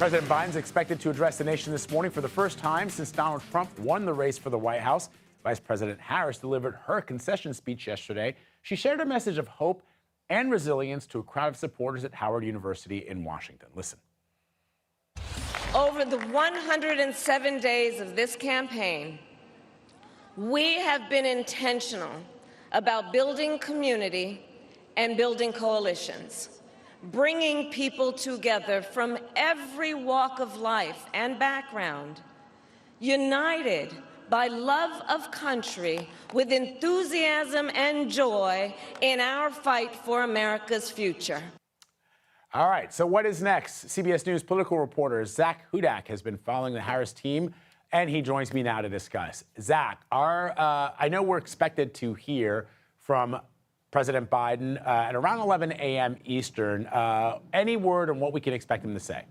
President Biden's expected to address the nation this morning for the first time since Donald Trump won the race for the White House. Vice President Harris delivered her concession speech yesterday. She shared a message of hope and resilience to a crowd of supporters at Howard University in Washington. Listen. Over the 107 days of this campaign, we have been intentional about building community and building coalitions, bringing people together from every walk of life and background, united by love of country with enthusiasm and joy in our fight for America's future. All right, so what is next? CBS News political reporter Zak Hudak has been following the Harris team, and he joins me now to discuss. Zak, I know we're expected to hear from President Biden at around 11 a.m. Eastern. Any word on what we can expect him to say?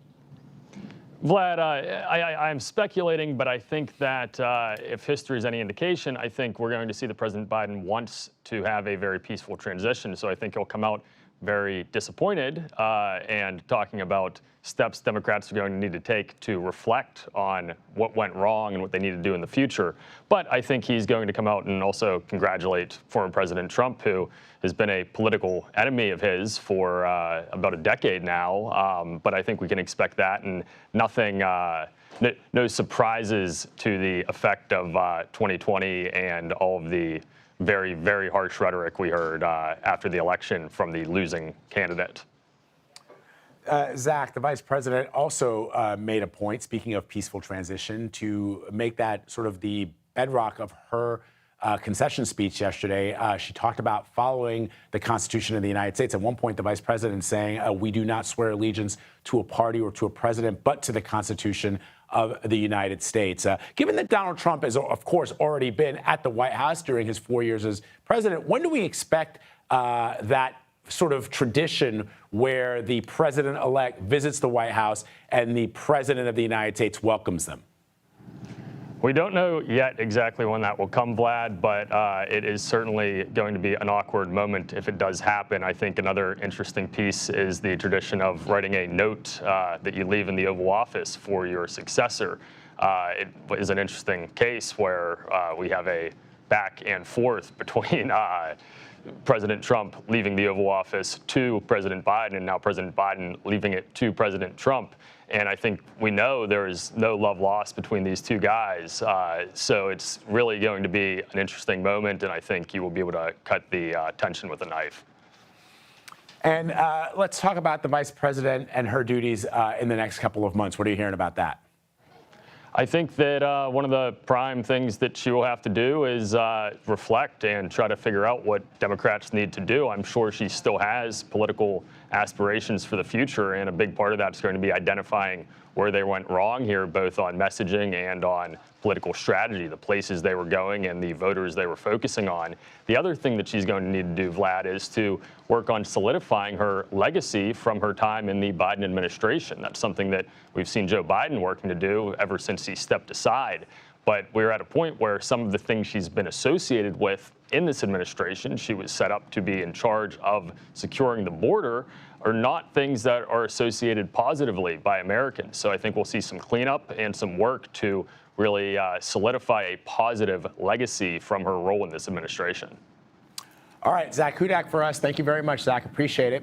Vlad, I'm speculating, but I think that if history is any indication, I think we're going to see that President Biden wants to have a very peaceful transition. So I think he'll come out very disappointed and talking about steps Democrats are going to need to take to reflect on what went wrong and what they need to do in the future. But I think he's going to come out and also congratulate former President Trump, who has been a political enemy of his for about a decade now. But I think we can expect that, and nothing, no surprises to the effect of 2020 and all of the very, very harsh rhetoric we heard after the election from the losing candidate. Zak, the vice president also made a point, speaking of peaceful transition, to make that sort of the bedrock of her concession speech yesterday. She talked about following the Constitution of the United States. At one point, the vice president saying, we do not swear allegiance to a party or to a president, but to the Constitution of the United States. Given that Donald Trump has, of course, already been at the White House during his 4 years as president, when do we expect that sort of tradition where the president-elect visits the White House and the president of the United States welcomes them? We don't know yet exactly when that will come, Vlad, but it is certainly going to be an awkward moment if it does happen. I think another interesting piece is the tradition of writing a note that you leave in the Oval Office for your successor. It is an interesting case where we have a back and forth between President Trump leaving the Oval Office to President Biden, and now President Biden leaving it to President Trump. And I think we know there is no love lost between these two guys. So it's really going to be an interesting moment, and I think you will be able to cut the tension with a knife. And let's talk about the vice president and her duties in the next couple of months. What are you hearing about that? I think that one of the prime things that she will have to do is reflect and try to figure out what Democrats need to do. I'm sure she still has political aspirations for the future, and a big part of that is going to be identifying where they went wrong here, both on messaging and on political strategy, the places they were going and the voters they were focusing on. The other thing that she's going to need to do, Vlad, is to work on solidifying her legacy from her time in the Biden administration. That's something that we've seen Joe Biden working to do ever since he stepped aside. But we're at a point where some of the things she's been associated with in this administration, she was set up to be in charge of securing the border, are not things that are associated positively by Americans. So I think we'll see some cleanup and some work to really solidify a positive legacy from her role in this administration. All right, Zak Hudak for us. Thank you very much, Zak. Appreciate it.